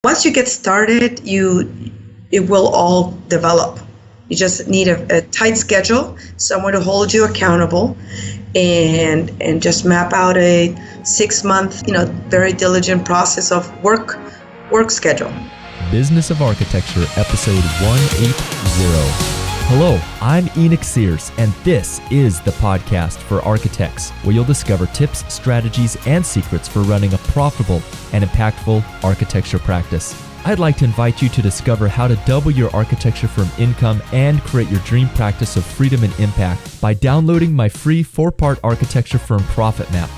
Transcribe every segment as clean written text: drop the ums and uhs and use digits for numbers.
Once you get started, it will all develop. You just need a tight schedule, someone to hold you accountable, and just map out a 6 month, very diligent process of work schedule. Business of Architecture, episode 180. Hello, I'm Enoch Sears, and this is the podcast for architects, where you'll discover tips, strategies, and secrets for running a profitable and impactful architecture practice. I'd like to invite you to discover how to double your architecture firm income and create your dream practice of freedom and impact by downloading my free 4-part architecture firm profit map.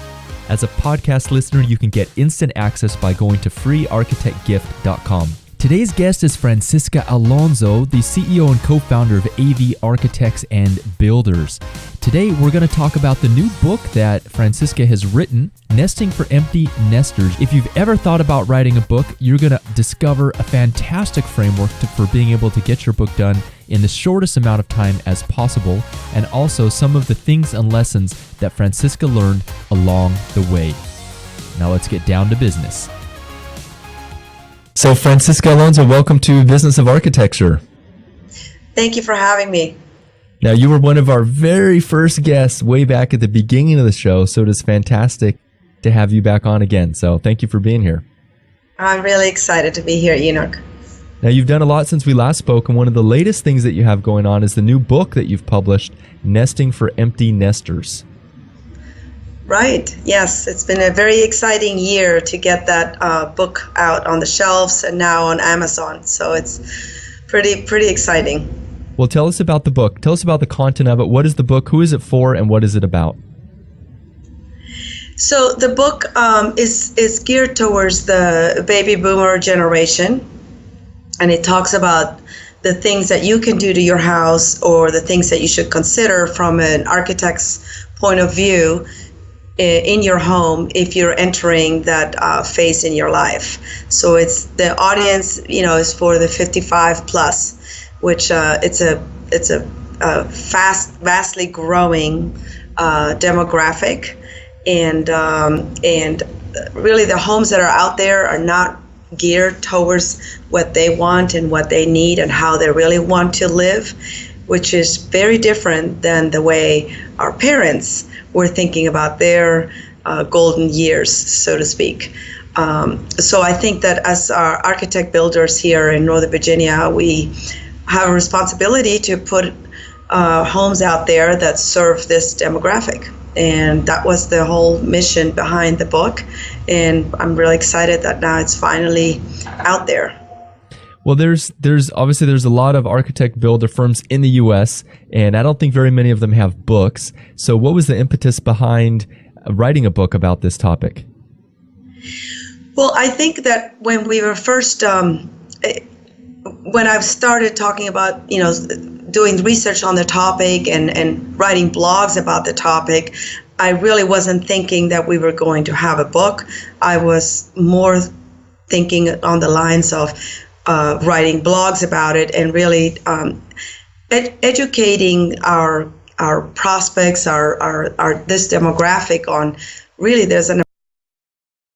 As a podcast listener, you can get instant access by going to freearchitectgift.com. Today's guest is Francisca Alonso, the CEO and co-founder of AV Architects and Builders. Today, we're going to talk about the new book that Francisca has written, Nesting for Empty Nesters. If you've ever thought about writing a book, you're going to discover a fantastic framework for being able to get your book done in the shortest amount of time as possible, and also some of the things and lessons that Francisca learned along the way. Now let's get down to business. So Francisca Alonso, welcome to Business of Architecture. Thank you for having me. Now, you were one of our very first guests way back at the beginning of the show, so it is fantastic to have you back on again. So thank you for being here. I'm really excited to be here, Enoch. Now, you've done a lot since we last spoke, and one of the latest things that you have going on is the new book that you've published, Nesting for Empty Nesters. Right. Yes, it's been a very exciting year to get that book out on the shelves and now on Amazon. So it's pretty exciting. Well, tell us about the book. Tell us about the content of it. What is the book? Who is it for? And what is it about? So the book is geared towards the baby boomer generation, and it talks about the things that you can do to your house or the things that you should consider from an architect's point of view in your home if you're entering that phase in your life. So it's the audience, is for the 55 plus, which it's a vastly growing demographic, and really the homes that are out there are not geared towards what they want and what they need and how they really want to live, which is very different than the way our parents were thinking about their golden years, so to speak. So I think that as our architect builders here in Northern Virginia, we have a responsibility to put homes out there that serve this demographic. And that was the whole mission behind the book. And I'm really excited that now it's finally out there. Well, there's a lot of architect builder firms in the U.S., and I don't think very many of them have books. So what was the impetus behind writing a book about this topic? Well, I think that when we were first, when I started talking about, doing research on the topic and writing blogs about the topic, I really wasn't thinking that we were going to have a book. I was more thinking on the lines of writing blogs about it and really educating our prospects, our this demographic on really there's an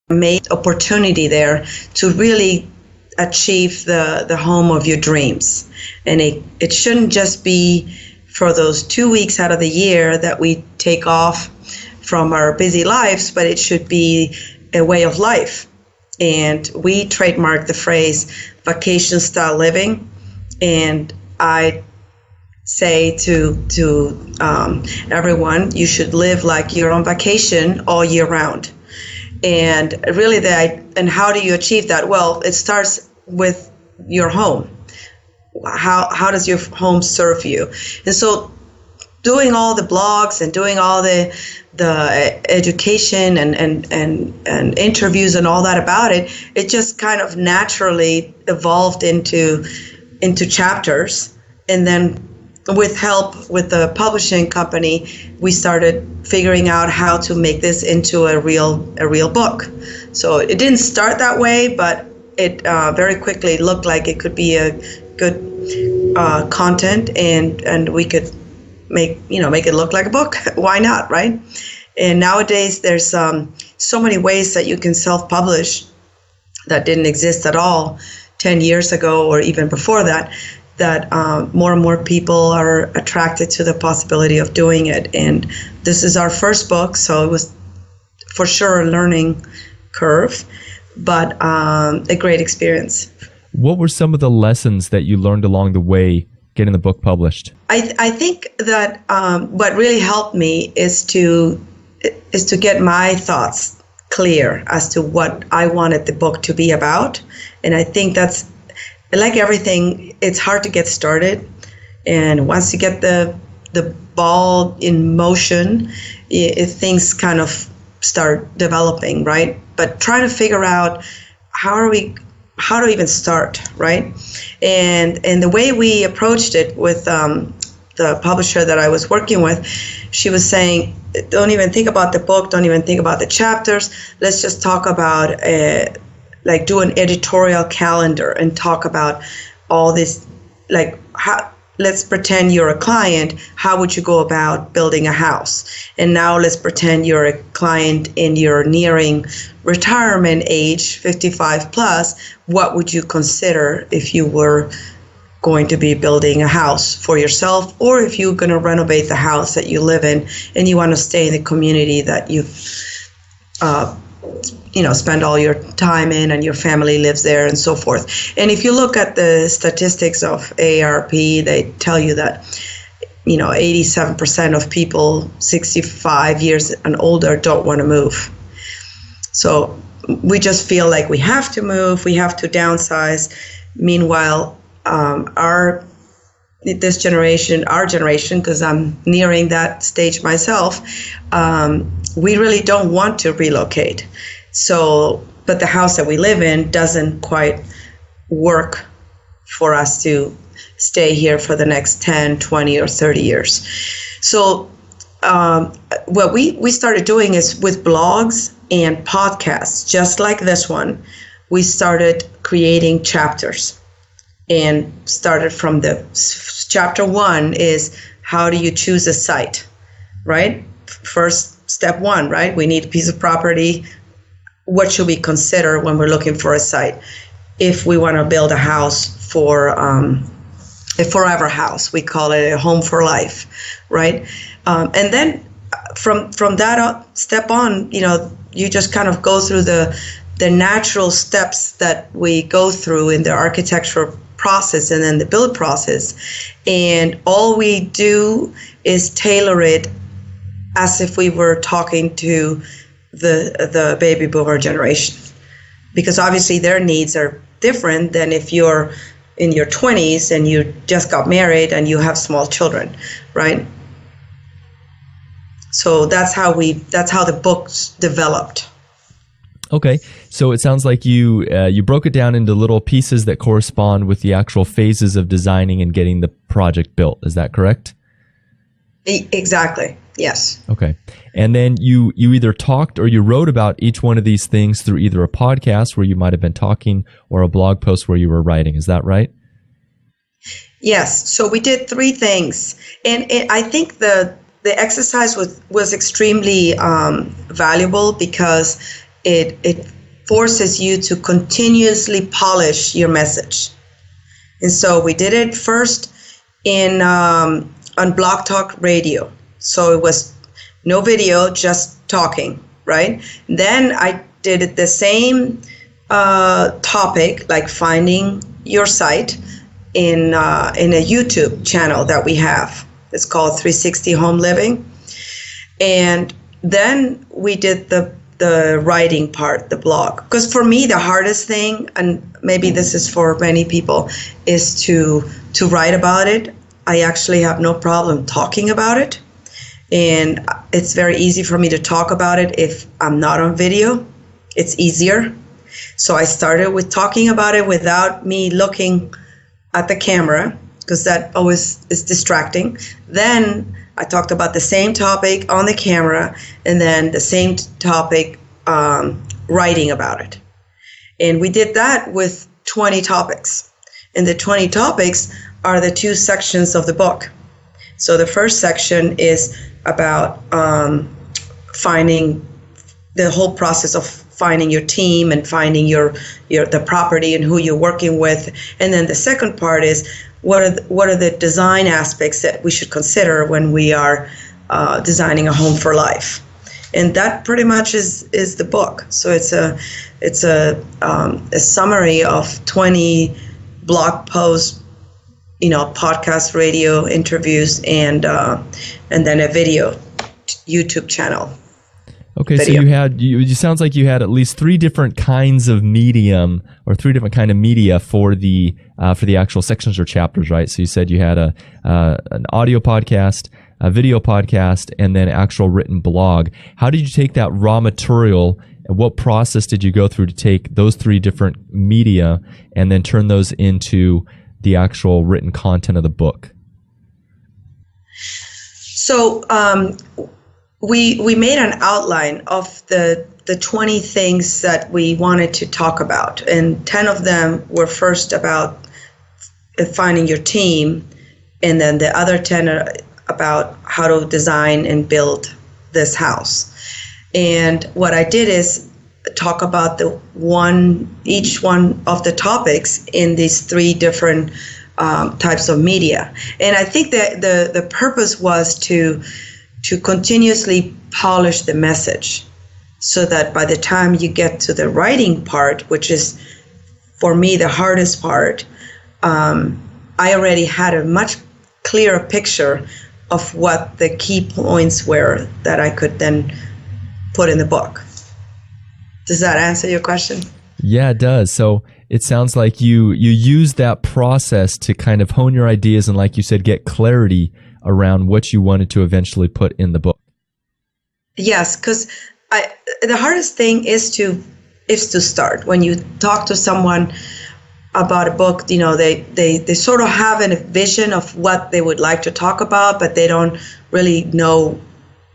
amazing opportunity there to really achieve the home of your dreams. And it shouldn't just be for those 2 weeks out of the year that we take off from our busy lives, but it should be a way of life. And we trademarked the phrase vacation style living. And I say to everyone, you should live like you're on vacation all year round. And really, and how do you achieve that? Well, it starts with your home. How does your home serve you? And so doing all the blogs and doing all the education and interviews and all that about it, it just kind of naturally evolved into chapters. And then with help with the publishing company, we started figuring out how to make this into a real book. So it didn't start that way, but it very quickly looked like it could be a good content, and we could make it look like a book. Why not, right? And nowadays there's so many ways that you can self-publish that didn't exist at all 10 years ago or even before that, more and more people are attracted to the possibility of doing it. And this is our first book, so it was for sure a learning curve, but a great experience. What were some of the lessons that you learned along the way getting the book published? I think that what really helped me is to get my thoughts clear as to what I wanted the book to be about. And I think that's, like everything, it's hard to get started. And once you get the ball in motion, things kind of start developing, right? But trying to figure out how to even start, right? And the way we approached it with the publisher that I was working with, she was saying, don't even think about the book, don't even think about the chapters. Let's just talk about like do an editorial calendar and talk about all this, like let's pretend you're a client. How would you go about building a house? And now let's pretend you're a client and you're nearing retirement age, 55 plus. What would you consider if you were going to be building a house for yourself, or if you're going to renovate the house that you live in and you want to stay in the community that you've spend all your time in and your family lives there and so forth. And if you look at the statistics of AARP, they tell you that 87% of people 65 years and older don't want to move. So we just feel like we have to move, we have to downsize. Meanwhile, our generation, because I'm nearing that stage myself, we really don't want to relocate. So, but the house that we live in doesn't quite work for us to stay here for the next 10, 20, or 30 years. So what we started doing is with blogs and podcasts, just like this one, we started creating chapters and started from chapter 1 is how do you choose a site, right? First, step 1, right? We need a piece of property. What should we consider when we're looking for a site? If we want to build a house for a forever house, we call it a home for life, right? And then from that step on, you just kind of go through the natural steps that we go through in the architectural process and then the build process. And all we do is tailor it as if we were talking to the baby boomer generation, because obviously their needs are different than if you're in your 20s and you just got married and you have small children, right? So that's how the books developed. Okay, so it sounds like you broke it down into little pieces that correspond with the actual phases of designing and getting the project built. Is that correct? Exactly. Yes. Okay. And then you either talked or you wrote about each one of these things through either a podcast where you might have been talking or a blog post where you were writing. Is that right? Yes. So we did 3 things. And I think the exercise was extremely valuable because it forces you to continuously polish your message. And so we did it first on Blog Talk Radio. So it was no video, just talking, right? Then I did it the same topic, like finding your site in a YouTube channel that we have. It's called 360 Home Living. And then we did the writing part, the blog. Because for me, the hardest thing, and maybe this is for many people, is to write about it. I actually have no problem talking about it. And it's very easy for me to talk about it if I'm not on video. It's easier. So I started with talking about it without me looking at the camera, because that always is distracting. Then I talked about the same topic on the camera, and then the same topic writing about it. And we did that with 20 topics. And the 20 topics are the 2 sections of the book. So the first section is about finding the whole process of finding your team and finding your the property and who you're working with. And then the second part is what are the design aspects that we should consider when we are designing a home for life. And that pretty much is the book. So it's a summary of 20 blog posts, podcast, radio interviews, and then a video YouTube channel. Okay, video. So you sounds like you had at least 3 different kinds of medium or 3 different kind of media for the actual sections or chapters, right? So you said you had an audio podcast, a video podcast, and then actual written blog. How did you take that raw material, and what process did you go through to take those 3 different media and then turn those into the actual written content of the book? So we made an outline of the 20 things that we wanted to talk about, and 10 of them were first about finding your team, and then the other 10 are about how to design and build this house. And what I did is talk about each one of the topics in these 3 different types of media. And I think that the purpose was to continuously polish the message, so that by the time you get to the writing part, which is for me the hardest part, I already had a much clearer picture of what the key points were that I could then put in the book. Does that answer your question? Yeah, it does. So it sounds like you use that process to kind of hone your ideas and, like you said, get clarity around what you wanted to eventually put in the book. Yes, because the hardest thing is to start. When you talk to someone about a book, they sort of have a vision of what they would like to talk about, but they don't really know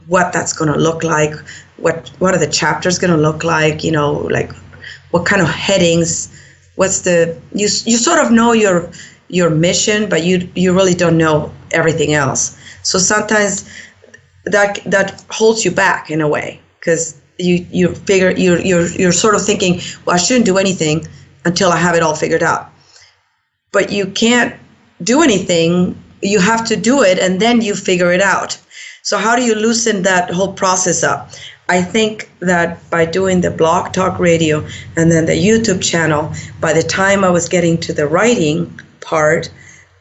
what that's going to look like. What are the chapters going to look like? Like what kind of headings? You sort of know your mission, but you really don't know everything else. So sometimes that holds you back in a way, because you figure you're sort of thinking, well, I shouldn't do anything until I have it all figured out. But you can't do anything. You have to do it, and then you figure it out. So how do you loosen that whole process up? I think that by doing the blog talk radio and then the YouTube channel, by the time I was getting to the writing part,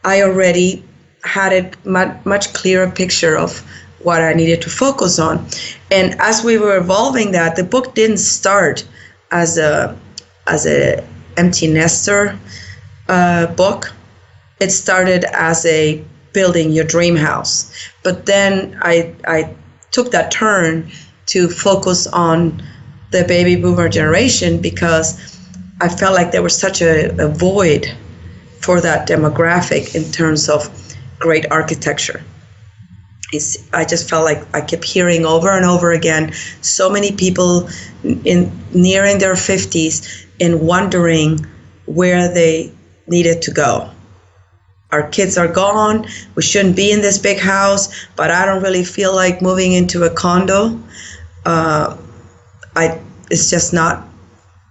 I already had a much clearer picture of what I needed to focus on. And as we were evolving that, the book didn't start as a empty nester book. It started as a building your dream house. But then I took that turn to focus on the baby boomer generation, because I felt like there was such a void for that demographic in terms of great architecture. I just felt like I kept hearing over and over again so many people nearing their 50s and wondering where they needed to go. Our kids are gone. We shouldn't be in this big house, but I don't really feel like moving into a condo. It's just not,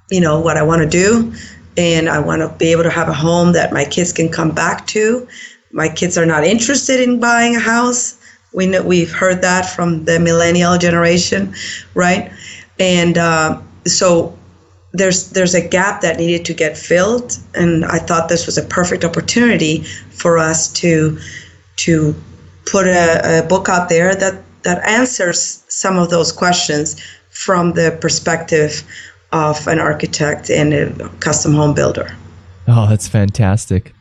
what I want to do. And I want to be able to have a home that my kids can come back to. My kids are not interested in buying a house. We've heard that from the millennial generation, right? And so there's a gap that needed to get filled, and I thought this was a perfect opportunity for us to put a book out there that answers some of those questions from the perspective of an architect and a custom home builder. Oh, that's fantastic.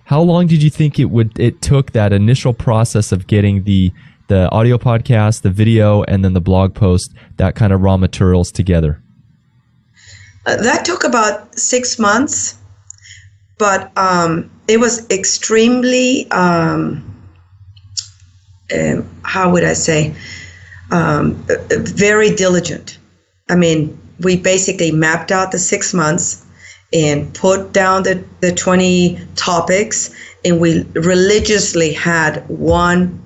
How long did you think it took that initial process of getting the audio podcast, the video, and then the blog post, that kind of raw materials together? That took about 6 months, but it was extremely, how would I say, very diligent. I mean, we basically mapped out the 6 months and put down the 20 topics, and we religiously had one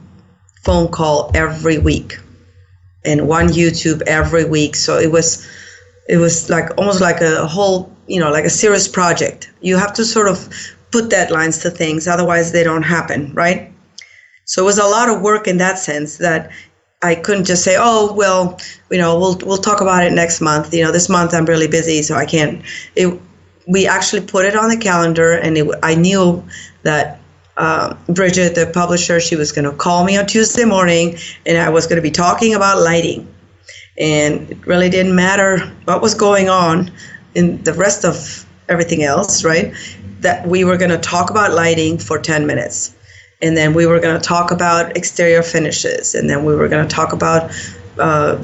phone call every week and one YouTube every week. So it was It was like almost like a whole, like a serious project. You have to sort of put deadlines to things, otherwise they don't happen, right? So it was a lot of work in that sense, that I couldn't just say, oh, well, we'll talk about it next month. This month I'm really busy, so I can't. We actually put it on the calendar, and I knew that Bridget, the publisher, she was going to call me on Tuesday morning, and I was going to be talking about lighting. And it really didn't matter what was going on in the rest of everything else, right? That we were going to talk about lighting for 10 minutes. And then we were going to talk about exterior finishes. And then we were going to talk about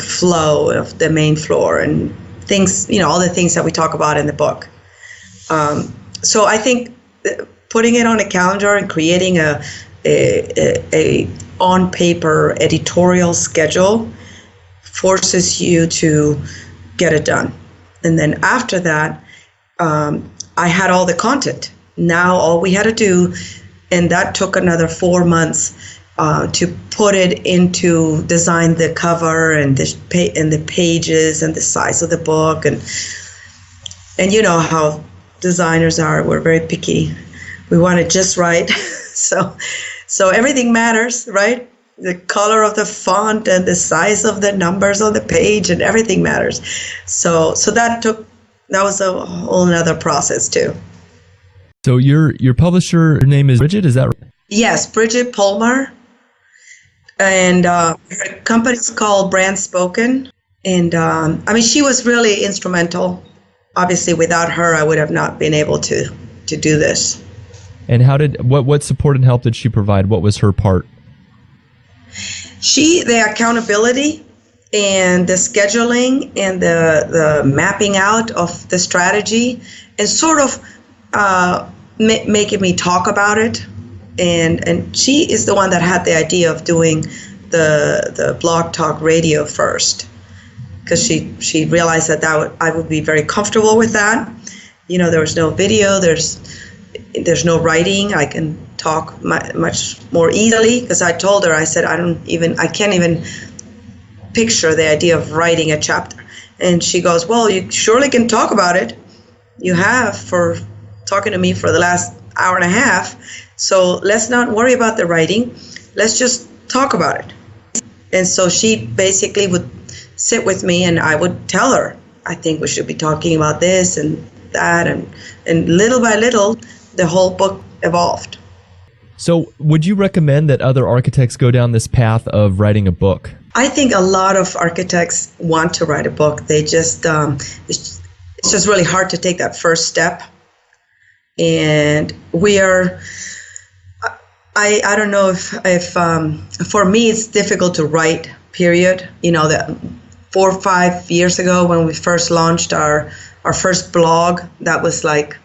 flow of the main floor and things, all the things that we talk about in the book. So I think putting it on a calendar and creating a on paper editorial schedule forces you to get it done. And then after that, I had all the content. Now all we had to do, and that took another 4 months to put it into design the cover and the pages and the size of the book, and you know how designers are. We're very picky. We want it just right. So everything matters, right? The color of the font and the size of the numbers on the page and everything matters. So that was a whole nother process too. So your publisher name is Bridget, is that right? Yes, Bridget Polmar. And her company's called Brand Spoken. And she was really instrumental. Obviously, without her, I would have not been able to do this. And what support and help did she provide? What was her part? The accountability and the scheduling and the mapping out of the strategy, and sort of making me talk about it. And she is the one that had the idea of doing the blog talk radio first, because she realized that I would be very comfortable with that. There was no video, there's no writing. I can talk much more easily, because I told her, I said, I can't even picture the idea of writing a chapter. And she goes, well, you surely can talk about it. You have for talking to me for the last hour and a half. So let's not worry about the writing. Let's just talk about it. And so she basically would sit with me, and I would tell her, I think we should be talking about this and that. And little by little, the whole book evolved. So would you recommend that other architects go down this path of writing a book? I think a lot of architects want to write a book. They just, it's just really hard to take that first step. And we are, I don't know if for me, it's difficult to write, period. That 4 or 5 years ago when we first launched our first blog, that was like,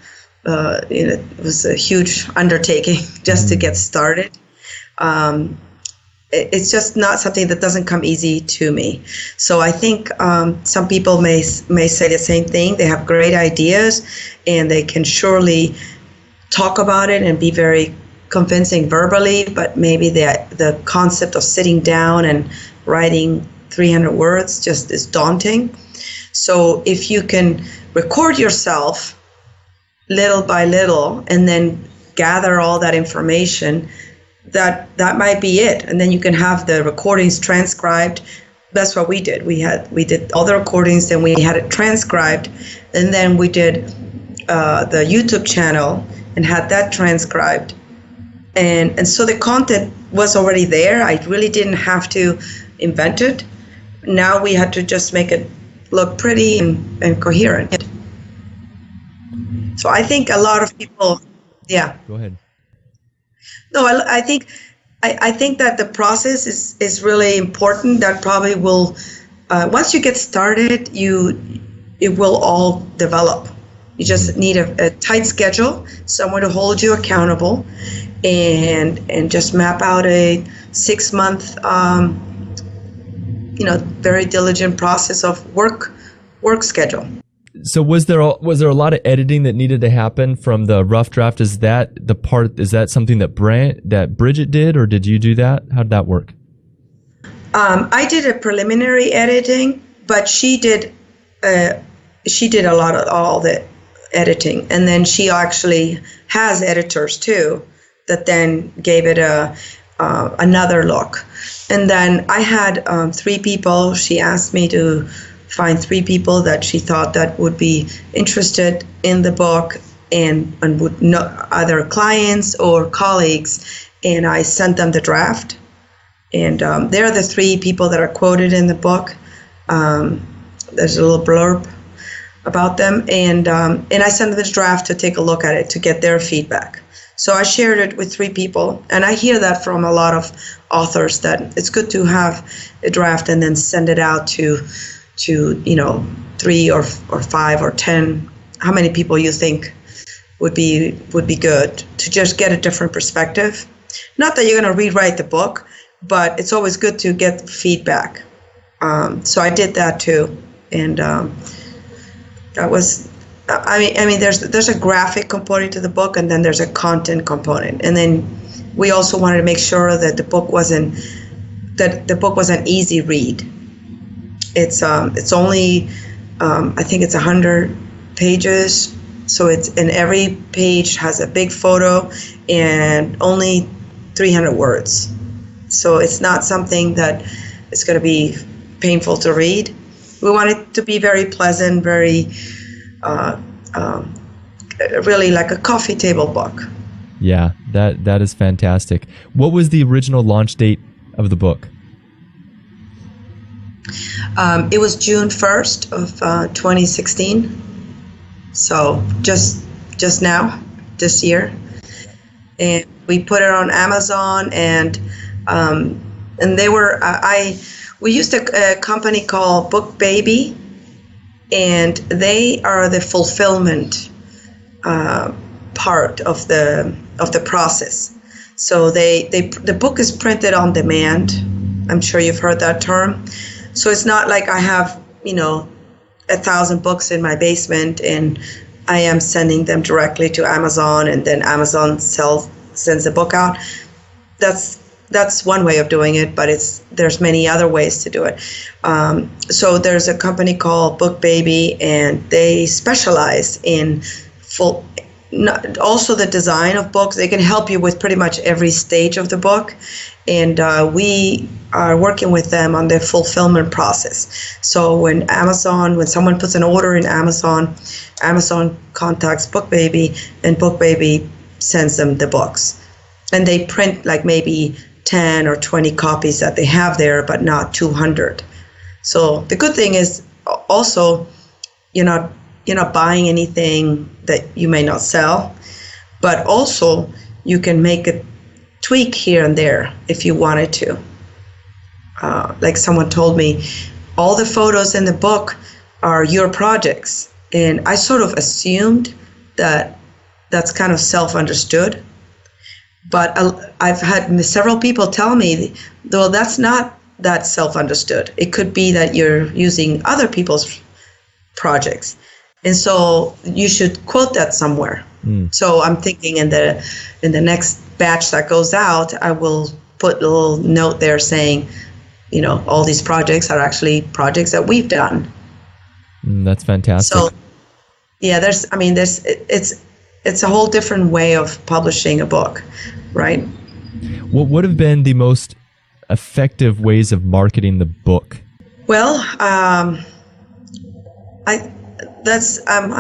it was a huge undertaking just to get started. It's just not something that doesn't come easy to me. So I think some people may say the same thing. They have great ideas, and they can surely talk about it and be very convincing verbally, but maybe the concept of sitting down and writing 300 words just is daunting. So if you can record yourself little by little and then gather all that information, that might be it. And then you can have the recordings transcribed. That's what we did. We did all the recordings, then we had it transcribed, and then we did the YouTube channel and had that transcribed. And so the content was already there. I really didn't have to invent it. Now we had to just make it look pretty and coherent. So I think a lot of people, yeah. Go ahead. No, I think that the process is really important. That probably will, once you get started, it will all develop. You just need a tight schedule, someone to hold you accountable, and just map out a 6-month, very diligent process of work schedule. So was there a lot of editing that needed to happen from the rough draft? Is that something that Bridget did, or did you do that? How did that work? I did a preliminary editing, but she did she did a lot of all the editing, and then she actually has editors too that then gave it another look. And then I had 3 people. She asked me to find 3 people that she thought that would be interested in the book and would know either clients or colleagues. And I sent them the draft. And they're the 3 people that are quoted in the book. There's a little blurb about them. And I sent them the draft to take a look at it, to get their feedback. So I shared it with 3 people, and I hear that from a lot of authors, that it's good to have a draft and then send it out to 3 or 5 or 10, how many people you think would be good, to just get a different perspective. Not that you're going to rewrite the book, but it's always good to get feedback. So I did that too, and that was. I mean, there's a graphic component to the book, and then there's a content component, and then we also wanted to make sure that the book was an easy read. It's only I think it's 100 pages, so and every page has a big photo and only 300 words. So it's not something that is going to be painful to read. We want it to be very pleasant, very really like a coffee table book. Yeah, that is fantastic. What was the original launch date of the book? It was June 1st of 2016. So just now, this year. And we put it on Amazon, and they were we used a company called Book Baby, and they are the fulfillment part of the process. So the book is printed on demand. I'm sure you've heard that term. So it's not like I have 1,000 books in my basement and I am sending them directly to Amazon, and then Amazon sends the book out. That's one way of doing it, but there's many other ways to do it. So there's a company called Book Baby, and they specialize in also the design of books. They can help you with pretty much every stage of the book, and we are working with them on the fulfillment process. So when someone puts an order in Amazon contacts Book Baby, and Book Baby sends them the books, and they print like maybe 10 or 20 copies that they have there, but not 200. So the good thing is also you're not buying anything that you may not sell, but also you can make a tweak here and there if you wanted to. Like someone told me, all the photos in the book are your projects, and I sort of assumed that that's kind of self-understood. But I've had several people tell me, though, that's not that self-understood. It could be that you're using other people's projects. And so you should quote that somewhere. So I'm thinking in the next batch that goes out, I will put a little note there saying, all these projects are actually projects that we've done. That's fantastic. So yeah, it's a whole different way of publishing a book, right? What would have been the most effective ways of marketing the book? Well, I'm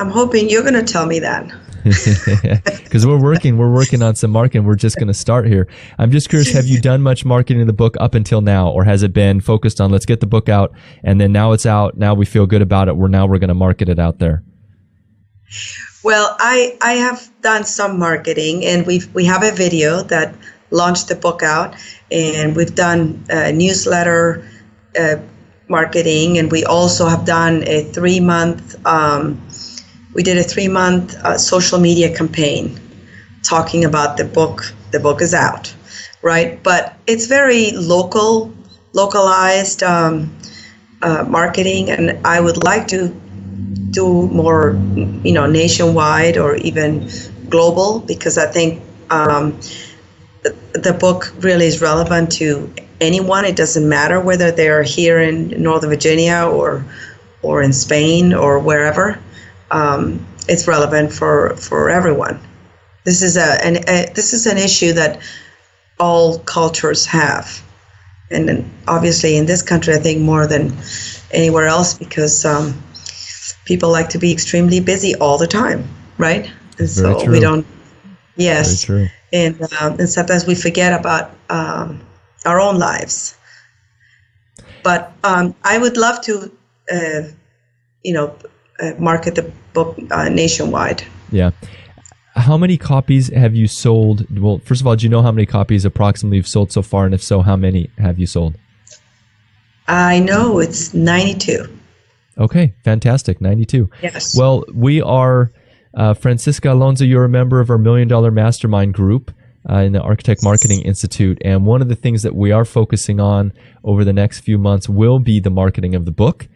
hoping you're going to tell me that. Because we're working on some marketing. We're just going to start here. I'm just curious, have you done much marketing of the book up until now, or has it been focused on let's get the book out, and then now it's out, now we feel good about it, we're going to market it out there? Well, I have done some marketing, and we have a video that launched the book out, and we've done newsletter marketing, and we also have done a 3-month social media campaign talking about the book. The book is out, right? But it's very localized marketing, and I would like to do more, nationwide or even global, because I think the book really is relevant to anyone. It doesn't matter whether they're here in Northern Virginia or or in Spain or wherever, it's relevant for everyone. This is an issue that all cultures have, and then obviously in this country, I think more than anywhere else, because people like to be extremely busy all the time, right? And Very so true. we don't. Yes, Very true. And sometimes we forget about our own lives. But I would love to, market the book nationwide. Yeah. How many copies have you sold? Well, first of all, do you know how many copies approximately you've sold so far? And if so, how many have you sold? I know it's 92. Okay, fantastic. 92. Yes. Well, we are, Francisca Alonso, you're a member of our $1 Million Mastermind group in the Architect Marketing Institute. And one of the things that we are focusing on over the next few months will be the marketing of the book.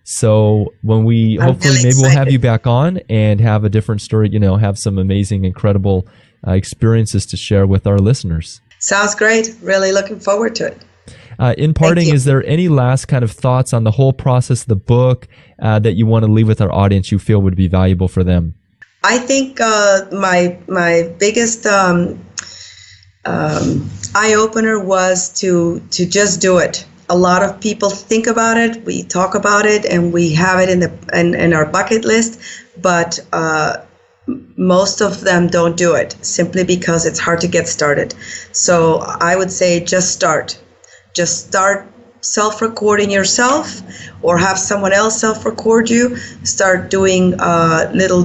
So when we hopefully really maybe we'll have excited. you back on and have a different story, have some amazing, incredible experiences to share with our listeners. Sounds great. Really looking forward to it. In parting, you. is there any last kind of thoughts on the whole process of the book that you want to leave with our audience you feel would be valuable for them? I think my biggest eye opener was to just do it. A lot of people think about it, we talk about it, and we have it in our bucket list, but most of them don't do it simply because it's hard to get started. So I would say just start. Just start self-recording yourself, or have someone else self-record you. Start doing little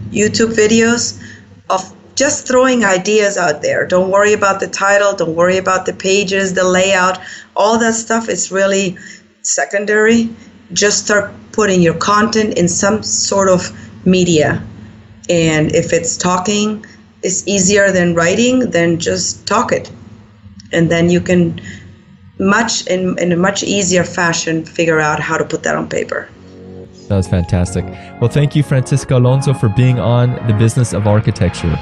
YouTube videos of just throwing ideas out there. Don't worry about the title. Don't worry about the pages, the layout. All that stuff is really secondary. Just start putting your content in some sort of media. And if it's talking is easier than writing, then just talk it. And then you can in a much easier fashion figure out how to put that on paper. That was fantastic. Well, thank you, Francisca Alonso, for being on The Business of Architecture.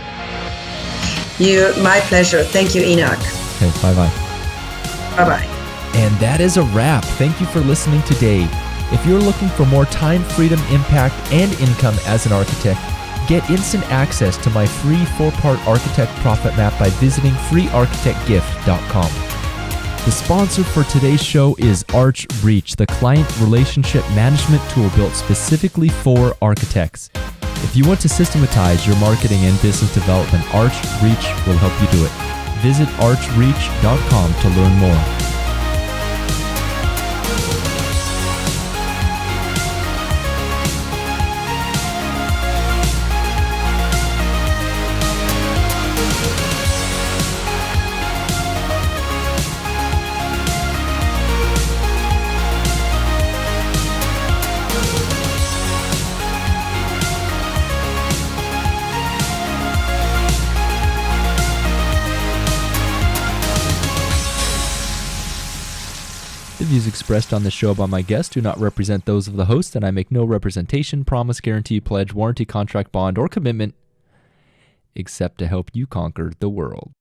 My pleasure. Thank you, Enoch. Okay, bye-bye. Bye-bye. And that is a wrap. Thank you for listening today. If you're looking for more time, freedom, impact, and income as an architect, get instant access to my free 4-part Architect Profit Map by visiting freearchitectgift.com. The sponsor for today's show is ArchReach, the client relationship management tool built specifically for architects. If you want to systematize your marketing and business development, ArchReach will help you do it. Visit archreach.com to learn more. The views expressed on the show by my guests do not represent those of the host, and I make no representation, promise, guarantee, pledge, warranty, contract, bond, or commitment except to help you conquer the world.